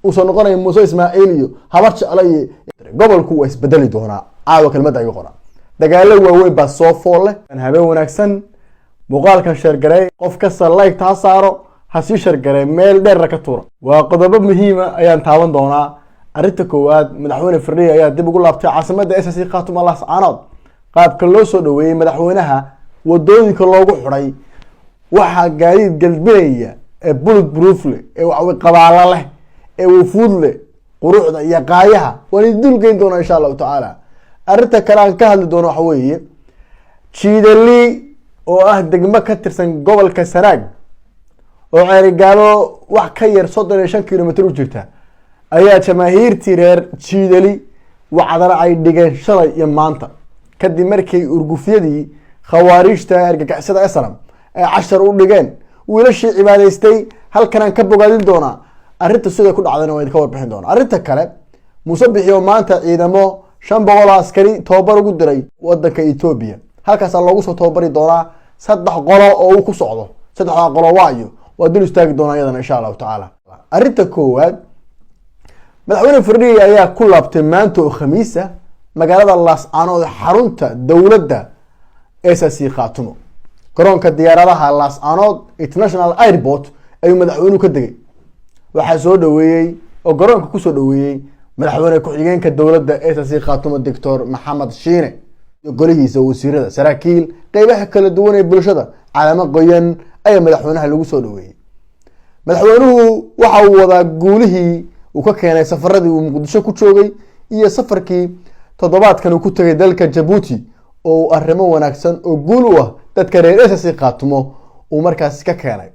uusan noqonayn Muuse Ismaaciil iyo habar jeclay gobolku waa isbedeli doonaa caawa kelmad ay qoraan dagaalo waaweyn baa soo fool leh habeen wanaagsan muuqaalkan share garay qof kasta like taa saaro ha sii share garay meel dheer ka tuura waa qodobo muhiim ah ayaan taaban doonaa arinta koowaad madaxweyne Firdhiye ayaa dib ugu laabtay caasimadda SSC Khaatuma Laascaanood qaabka loo soo dhaweeyay madaxweynaha wadooyinka loogu xiray waxa gaadiid galbeeya ee bullet proof leh ee wax qabaala leh ee wufuud leh quruxda iyo qaayaha waan dul geyn doonaa insha Allah taala arinta kale aan ka hadli doono waxa weeye Jiidali oo ah degmo ka tirsan gobolka Sanaag oo Ceerigaalo wax ka yar 35 kilomitir u jirta ayaa jamaahiirtii reer Jiidali wacdara ay dhigeen shalay iyo maanta kadib markii urgufyadii khawaarijta argagixisada Islam ay 10 u dhigeen wiilashii cibaadaystay halkan aan ka bogaadin doonaa arinta sida ku dhacdayna waan ka warbixin doonaa arinta kale Muuse bixiyo maanta ciidamo 500 askari tababar ugu diray wadanka Ethiopia halkaas loogu soo tababari doonaa 3 qolo oo uu ku socdo 3 qolo waayo waa dul istaagi doonaa iyadana insha Allah taala arinta koowaad madaxweyne Firdhiye ayaa ku laabtay maanta oo Khamiis ah magaalada Laascaanood xarunta dawladda SSC Khaatuma garoonka diyaaradaha Laascaanood International Airport ayuu madaxweynuhu ka degay waxa soo dhaweeyay oo garoonka ku soo dhaweeyay madaxweyne ku-xigeenka dawladda SSC Khaatuma Dr. Maxamed Shiine iyo golihiisa wasiirada saraakiil qaybaha kala duwan ee bulshada calaamad qoyan ay madaxweynaha lagu soo dhaweeyay madaxweynuhu waxa uu wadaa guulihii uu ka keenay safaradii uu Muqdisho ku joogay iyo safarkii toddobaadkan uu ku tagay dalka Djibouti oo arrimo wanaagsan oo guul u ah dadka reer SSC Khaatuma uu markaas ka keenay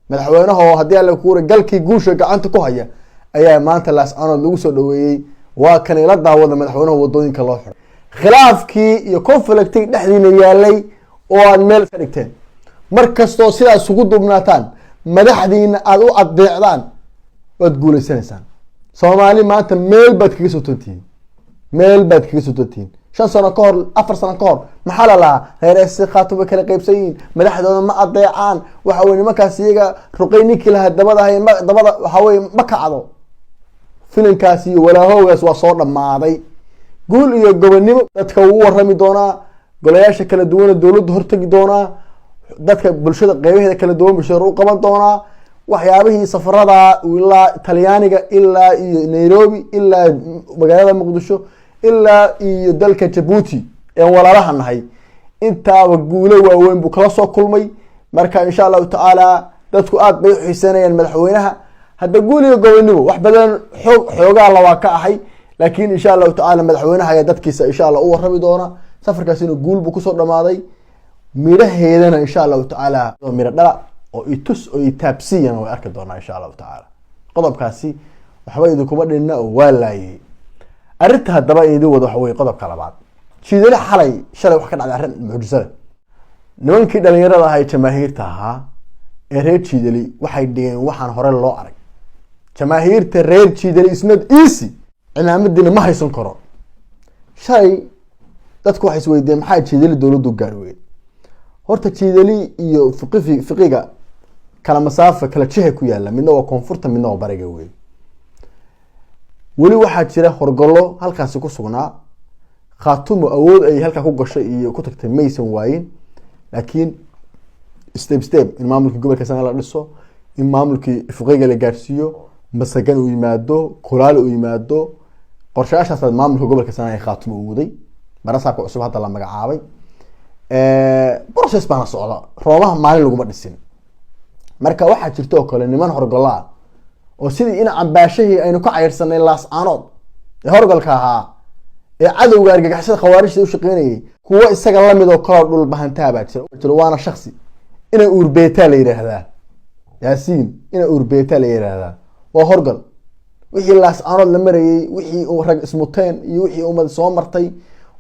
madaxweynaha hadii la kuuray galkii guusha gacanta ku haya ayaa maanta Laascaanood lagu soo dhaweeyay waa kan ila daawada madaxweynaha wadooyinka loo xiray khilaafkii iyo conflicting dhexdiina yaalay oo aan meel ka dhigteen markastoo sidaas ugu dubnaataan madaxdiina aad u adeecdaan wad guuleysanaysaan Soomaali maanta meel baad kaga soo tantiin 5 sano ka hor 4 sano ka hor maxaa la lahaa reer SSC Khaatuma kala qaybsayin madaxdooda ma adeecaan waxa weeye markaas iyaga ruqayninki laha dabada waxa weeye ma kacdo filinkaas iyo walaahoogaas waa soo dhamaaday guul iyo gobonimo dadka uu warami doonaa golayaasha kala duwan dawladdu hortagi doonaa dadka bulshada qaybaheeda kala duwan bulshada u qaban doonaa waxyaabihii safarada ilaa Talyaaniga ilaa iyo Nairobi ilaa magaalada Muqdisho ilaa iyo dalka Djibouti ee walaalaha nahay intaaba guulo waaweyn buu kala soo kulmay marka insha Allah taala dadku aad bay u xiisanayaan madaxweynaha hadda guul iyo gobonimo wax badan xoogaa la waa ka ahay laakiin insha Allah taala madaxweynaha ayaa dadkiisa insha Allah u warami doona safarkaas inuu guul buu ku soo dhamaaday miraheedana insha Allah taala mira dhala oo itus oo taabsiyan way arki doonaa insha Allah taala qodobkaasi waxba idin kuma dhinna oo waalaayay arinta hadaba idin wada wax way qodobka labaad Jiidali shalay wax ka dhacay arin muujisada nimankii dhalinyarada ahay jamaahiirta ahaa ee reer Jiidali waxay dhigeen waxaan hore loo arag jamaahiirta reer Jiidali is not easy cilaamadina ma haysan karo shalay dadku waxay isweydiin maxay Jiidali dawladdu gaarweey horta Jiidali iyo fiqiga kala masaafo kala jihe ku yaala midna waa koonfurta midna waa bariga weey wali waxa jira horgalo halkaas ku sugnaa Khaatuma awood ay halka ku gashay iyo ku tagtay maysan waayin laakiin step in maamulka gobolka Sanaag la dhiso in maamulkii fiqiga la gaarsiiyo masagan uu yimaado kulaal uu yimaado qorshayaashaas maamulka gobolka Sanaag Khaatuma uu waday barasaabka cusub hadda la magacaabay process bana socda roobaha maalin lagu ma dhisin marka waxa jirto oo kale niman horgala oo sidii in cambaashahii aynu ka cayrsanay Laascaanood ee horgalka ahaa ee cadowga argagixisada khawaarijta u shaqeynayay kuwa isaga la mid oo kala dhul bahantaa baa jira waana shakhsi ina urbeeta la yiraahdaa Yaasiin ina urbeeta la yiraahdaa waa horgal wixii Laascaanood la marayay wixii uu rag ismuteen iyo wixii ummad soo martay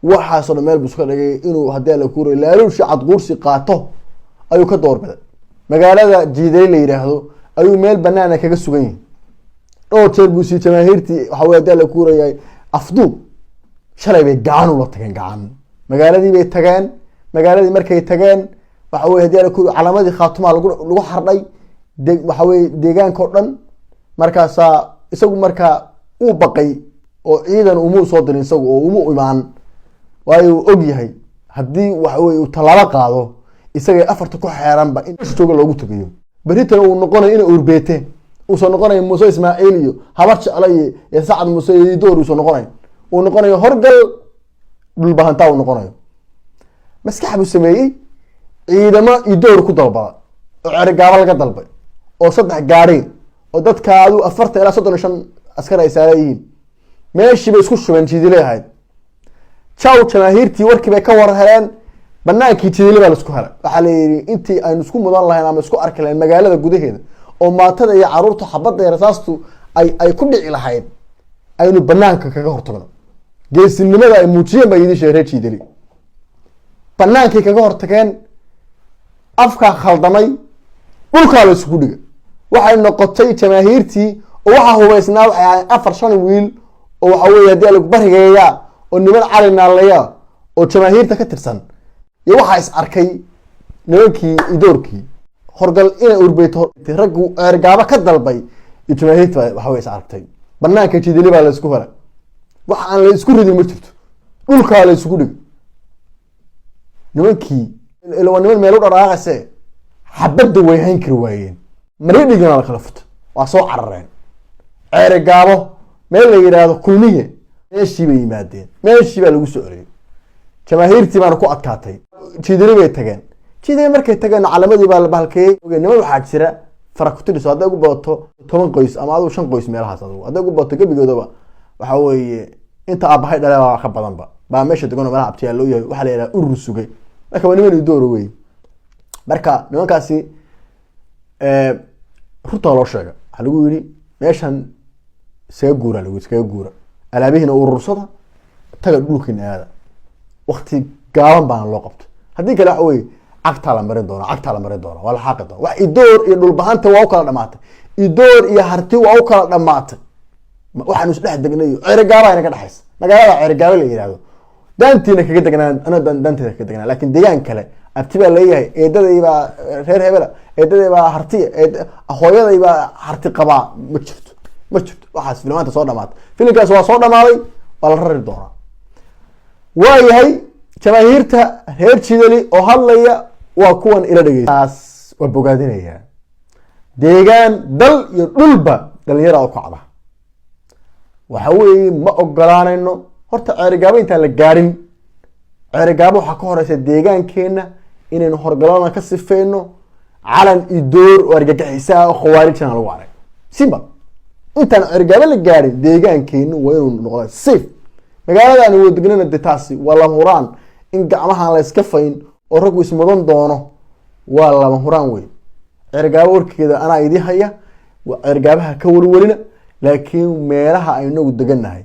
waxa soo meel buu iska dhigay inuu hadii la kuuray laaluushi cad quursi qaato ayuu ka doorbiday magaalada Jiidali la yiraahdo ayuu meel banaan kaga sugan yahay oo jeerbuusi jamaahiirtii waxa weey hadii la kuurayay afduub shalay bay gacan u la tageen gacan magaaladii bay tageen magaaladii markay tageen waxa weey hadii la kuuray calaamadii Khaatuma lagu xardhay waxa weey deegaanka oo dhan markaas isagu markaa uu baqay oo ciidan uma soo dirin isagu oo uma imaan waayo uu og yahay haddii waxa weeye uu tallaabo qaado isaga afarta ku xeeranba in jooga loogu tagayo beritana uu noqonayo inay urbeete uusan noqonayo Muuse Ismaaciil iyo habar jeclay iyo Sacad Muuse iyo door uusan noqonayo uu noqonayo horgal dhulbahantaa uu noqonayo maskax buu sameeyey ciidamo iyo door ku dalbada oo Cergaabo laga dalbay oo 3 gaari oo dadka aadu 40 ilaa 35 askar ay saareeyeen meeshii bay isku shubeen jidileeyahay chaw jamaahiirtii warkii bay ka war heleen banaankii jidile baa la isku helay waxa la yiri intii aynu isku mudan lahayn ama isku arki lahayn magaalada gudaheeda oo maatada iyo caruurta xabada iyo rasaastu ay ku dhici lahayd aynu banaanka kaga hortagno geesinimada ay muujiyeen bay idin sheeray jidile banaankii kaga hortageen afka khaldamay dhulka la isku dhigay waxay noqotay jamaahiirtii oo waxa hubaysnaa waxay 4-5 wiil oo waxa weeye hadii lagu barigeeyaa oo niman calinaalaya oo jamaahiirta ka tirsan iyo waxa is arkay nimankii idoorkii horgal inay urbeeto raggu Cergaabo ka dalbay iyo jamaahiirta waxa way is arktay banaanka jidile baa la isku helay waxa aan la isku ridin ma jirto dhulka la isku dhigay nimankii ilaa niman meel u dharaaqayse xabada way hayn kari waayeen maray dhigana la kala futo waa soo carareen Cergaabo meel la yiraahdo kulmiye meeshii bay yimaadeen meeshii baa lagu soo oriyay jamaahiirtii baan ku adkaatay jidile bay tageen jidile markay tageen calamadii baa la balkay niman waxa jira farakutiriso haday ugu booto 10 qoys ama adu 5 qoys meelahaas adu haday ugu booto gabigoodaba waxa weeye inta abahay dhalay ka badanba baa meesha degan meelaha abtiyaa loo yahay waxa la yiraahdaa urur sugay marka waa niman door weey marka nimankaasi ruta loo sheegay waxa lagu yiri meeshan iskaga guura alaabihina urursada taga dhulkina aada waqti gaaban baan loo qabto hadii kale waxa weeye cagta la marin doona wala xaqada wax idoor iyo dhulbahanta waa kala dhamaatay idoor iyo harti waa kala dhamaatay waxaan is dhex degnayo Cergaabo ayna ka dhaxays magaalada Cergaabo la yiraahdo daantiina kaga degnaan ana daantiina kaga degnaan laakiin deegaan kale abtiba leeyahay eedadayba reer hebela eedadayba harti hooyadayba harti qaba ma jirto waxaas filmaanta soo dhamaatay filimkaas waa soo dhamaaday wala rari doona waayahay jamaahiirta reer jidali oo hadlaya waa kuwan ila dhageystaas waa bogaadinaya deegaan dal iyo dhulba dhalinyaro oo kacda waxa weeye ma ogolaanayno horta Cergaabo inta la gaarin Cergaabo waxa ka horeysa deegaankeena inaynu horgalana ka sifeeyno calan idoor oo argagixisa oo khawaarijna lagu aray simba intaan Cergaabo la gaarin deegaankeena waa inuu noqdo safe magaalada uu degnana detaasi wala huraan in gacmaha la iska fayn oo rag is mudan doono waa lama huraan way Cergaabo warkeeda ana idin haya Cergaabaha ka warwarina laakiin meelaha aynu deganahay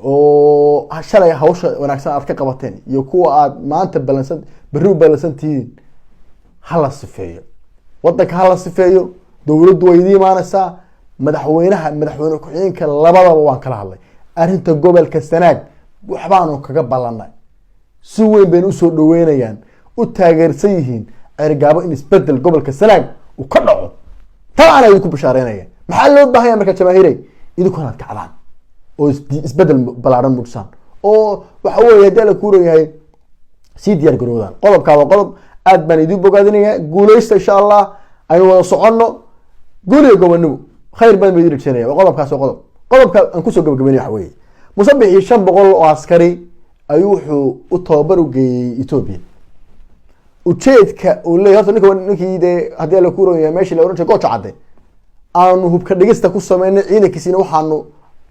oo shalay hawsha wanaagsan aad ka qabateen iyo kuwa aad maanta balansan bari balansantiin hala sifeeyo wadanka hala sifeeyo dawladdu way idin imaanaysaa madaxweyne ku-xigeenka labadaba waan kala hadlay arinta gobolka Sanaag waxbaanu kaga ballanay si weyn bay u soo dhaweynayaan u taageersan yihiin Cergaabo in isbedel gobolka Sanaag uu ka dhaco taana ay ku bashaareynayaan maxaa loo baahan yahay marka jamaahiiray idinku inaad kacdaan oo isbedel balaaran muujisaan oo waxa weeye hadii la kuurayahay si diyaar garoodaan qodobka waa qodob aad baan idin bogaadinayaa guuleysta insha Allah aynu wada socono guuliga gobonimo khayr baan idin rajeenayaa qodobkaas waa qodobka aan ku soo gabagabeeyay waxa weeye musabixi 500 oo askari ayuu wuxuu u tababar u geeyay Ethiopia ujeedka uu leeyahay ninkii hadii la kuurayahay meeshii la oran jiray gooja cadde aanu hubka dhigista ku sameeyay ciidankiisina waxaanu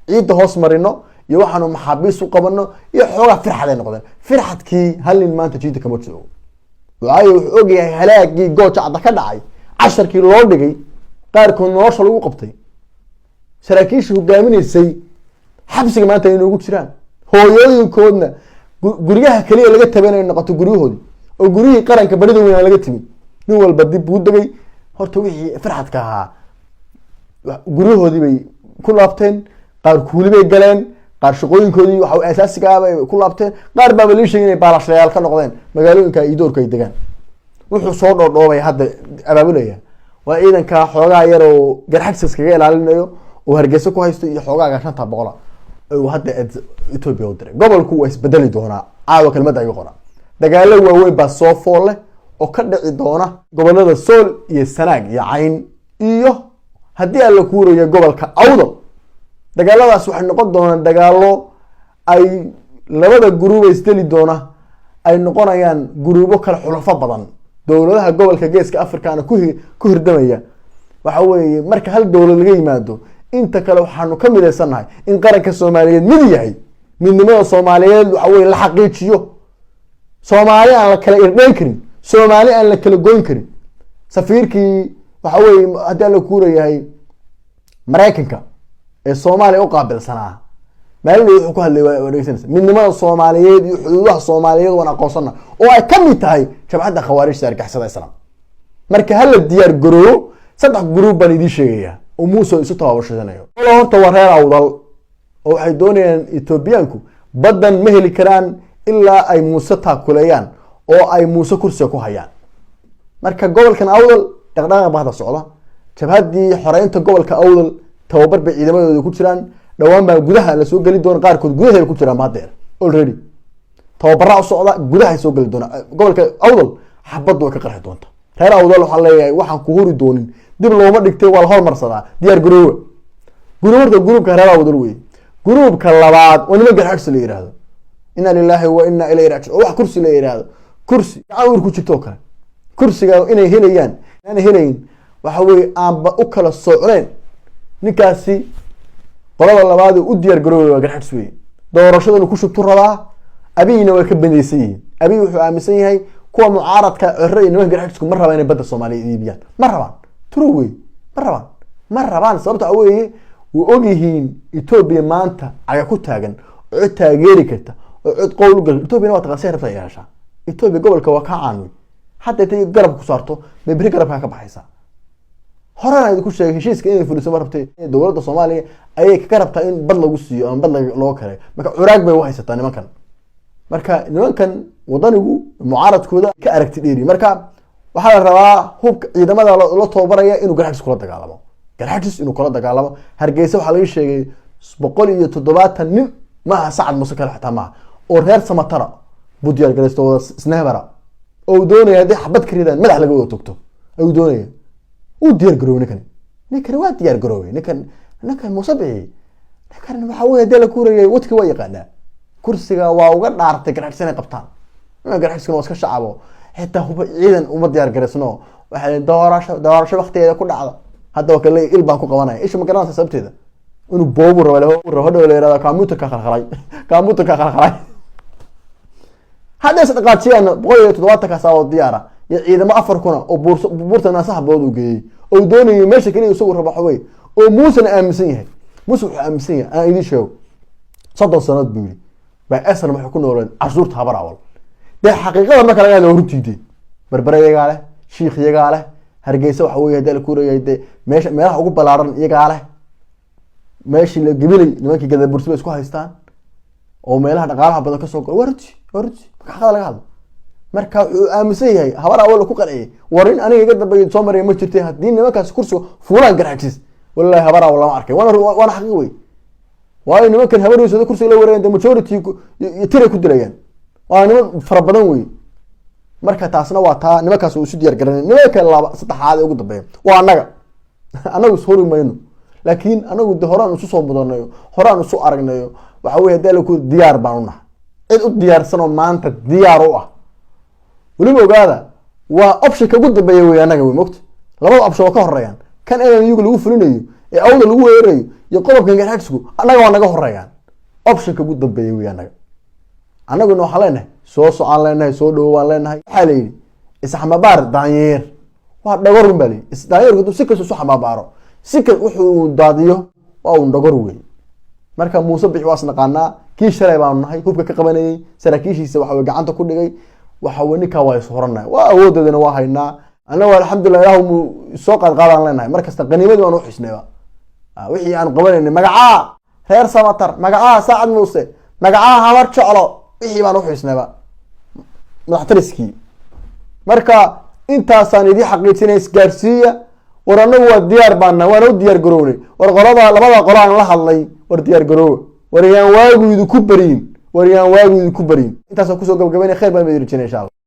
ciid hoos marino iyo waxaanu maxaabiis u qabano iyo xoogaa firxad ay noqdeen firxadkii halin maanta jiida kama jiro waxay wuxuu ogyahay halaagii gooja cadda ka dhacay 10kii loo dhigay qaarkood nolosha lagu qabtay saraakiisha hogaaminaysay xabsiga maanta ay ugu jiraan hooyooyinkoodna guriyaha kaliya laga tabanay noqoto guriyahoodii oo guriyii qaranka barida weyn laga timid nin walba dib u dagay horta wixii firxadka ahaa guriyahoodii bay ku laabteen qaar kuuli bay galeen qaar shaqooyinkoodii waxa asaasiga ah bay ku laabteen qaar baa la sheegay inay baalashayaal ka noqdeen magaalooyinka ay doorka ay degaan wuxuu soo dhoodhoobay hadda abaabulaya waa ciidanka xoogaa yar oo garxagsis kaga ilaalinayo وهرجيسة كويس يحوجا عشان تبغلا وهذا إثيوبيا ودري قبل كويس بدل دونا عاوة كلمة ده يقرأ دجاله وين بس صوفله وكذا دونا قبل هذا السول يسناج يعين إيوه هدي على كورة يا قبل كأوضة دجاله بس وحنا قد دونا دجاله أي لبدا جروب يستلي دونا أي نقطة يعني جروبه كالحلفاء بدن دولتها قبل كجيس كأفريقيا أنا كهر دمية وحوي مركز هالدولة اللي جاي مادو أنت كلو حنو كم إذا سنة إن قرك الصوماليين مديعي من نماذج الصوماليين وحوي الحقيقة شيو صومالي على كلا إردين كريم صومالي على كلا جون كريم سفير كي وحوي هذا الكورة هي مريكنكا الصومالي أقابل سنة ما اللي يحكوا اللي وريسنس من نماذج الصوماليين يحلوها الصوماليين وأنا قصنا وكم يتهاي شباب خوارج سارك حسد السلام مركز هل الديار جروب صدق جروب بني دي شيء وموسى يسوتها وشجنايو ولا هو توهر أوضل أو حيدونيان إثيوبيانكو بدن مهل كران إلا أي موسى تاكليان أو أي موسى كرسي كوهيان مركز جوال كان أوضل تقدر بعض الصعوبة شباب دي حرين تجوال كأوضل توبر بعيد ما يكون دوام بجودها لسوق جليد دون قارك جودها يكون شران ما دير already توبرع الصعوبة جودها يسوق جليد دون جوال كأوضل حبضوا كقرح دونته هذا أوضل وحلا وحن كهور دونين دي بالله ما دكتور ولا هال مرصدا ديار جروب جروب كهرباء أوضلوي جروب كلابات ونما جرحت لي هذا إن لله وإنا إليه راجعون واحد كرسي لي هذا كرسي عاور كوتشتوكا كرسي قالوا إنه هليان أنا هلين وحوي عم بأكل الصعرين نكاسي قرار الله بعده وديار جروب جرحت سوي دور رشيد إنه كوشو ترى أبينا وكبنيسي أبي وحامسين هاي كوا معارض كالرأي إنه جرحتكم مرة بين بدر الصومالي ليبيان مرة تروي مرة بان صارت أوي وأجيهين إثيوبيا ما أنت على كتاجن عد تاجري كتا عد قول قل إثيوبيا نوع تغسير في ياشا إثيوبيا قبل كواكا عنوي حتى تيجي قرب كسرته ببري قرب هكا بحيسا هرانا يدكوا شيء شيء كأنه في السماء ربتي دولة الصومالية أي كقرب تاين بدل جوسي أو بدل لوكرة مك عراق بيوحي ستاني مكان مركا إنه كان وضنه معارض كذا كأركت ديري مركا waxaa la rabaa hubka ciidamada la tababaraya inuu garxis kula dagaalamo garxis inuu kula dagaalamo hargeysa waxa laga sheegay 170 nin ma sacad muskal xataa ma oo reer samatara budiyal galeysto snahbara oo doonaya hadii xabad kariidaan madax laga wada togto oo doonaya uu diyaar garowna ninkan waa diyaar garoway ninkan musabici ninkan waxa uu hadii la kuurayay wadka way yaqaanaa kursiga waa uga dhaartay garxis inay qabtaan garxiskan waa iska shacabo حتى هو عيدا وما ديار جرسنو واحد دورش وقت هذا كل عض هذا وكله إلبان كو قوانا إيش مكانه سبت هذا إنه بوبر ولا هو هذا ولا هذا كاموتك خلاص هذا صدقات شيء أنا بقول تدواتك سوا الديارة إذا ما أفركونا أو بورت الناس حبوا جي أو دوني ماشي كني يصور ربحوي أو موسى أمسيه موسى أمسيه أنا إيدي شو صدق سنة بيلي بأسر ما حكون ولا عزورتها براول ده حقيقة ما كان يعلو رتيدي بربرة يقاله شيخ يقاله هرجيسه وحوي هذا الكورة يده ماشي ما راح أقول بلارن يقاله ماشي الجبلي لما كي كذا برسبة سكوا هيستان أو ما له نقالها بدك السوق ورتي بكحة لا قال مركا أمسيه هاي هبار أول كوكر إيه ورين أنا يقدر بيجي صومر يمشي ترتيه دين ما كان كرسي فلان قرحتيس والله هبار والله ما أعرف وأنا حقيقي وأنا ممكن هبار يسوي كرسي لو ورين ده مشورتي يتري كدريان وأنا فربنا وي مركا تاسنا واتا نمكاس وسو ديار غران نمكا لaba saddexaad ugu dambeeyo waa anagu soo rumayno laakiin anagu horaan u soo mudanayo horaan u soo aragnayo waxa weey hadal ku diyaar baan u nahay cid u diyaarsano maanta diyaar u ah waliba ogaada waa option ka ugu dambeeyo way anaga way moqto labada option ka horeeyaan kan inuu lagu fulinayo ee awda lagu weerayo iyo qodobkan garxisku anaga waa naga horeeyaan option ka ugu dambeeyo way anaga anaguna waxa leenahay soo socon leenahay soo dhawaan leenahay waxa leeyay isxamabaar daanyeer waa dhagor bali isdaanyeerku si kasto soo xamabaaro si ka wuxuu daadiyo waa uu dhagor weey marka Muuse bixi waas naqaana kii shalay baan nahay hubka ka qabanayay saraakiishiisa waxa uu gacanta ku dhigay waxa uu ninka waa ishoranay waa awoodadana waa haynaa anagu alxamdulillah ilaahu soo qaadan leenahay markasta qaniimada waan u xisnayba wixii aan qabanayna magaca reer samatar magaca saacad Muuse magaca hawar jeclo wixii baan u xisnayba madaxtariskii marka intaasaan idii xaqiijinay isgaarsiiya ورنا هو الديار بانا وانا الديار قروني ورقرضها لبدا قران لا hadlay war diyaar garow wariyaan waagu idu ku bareen wariyaan waagu idu ku bareen intaas oo ku soo gabagabeynay khayr baan idin rajeenay insha Allah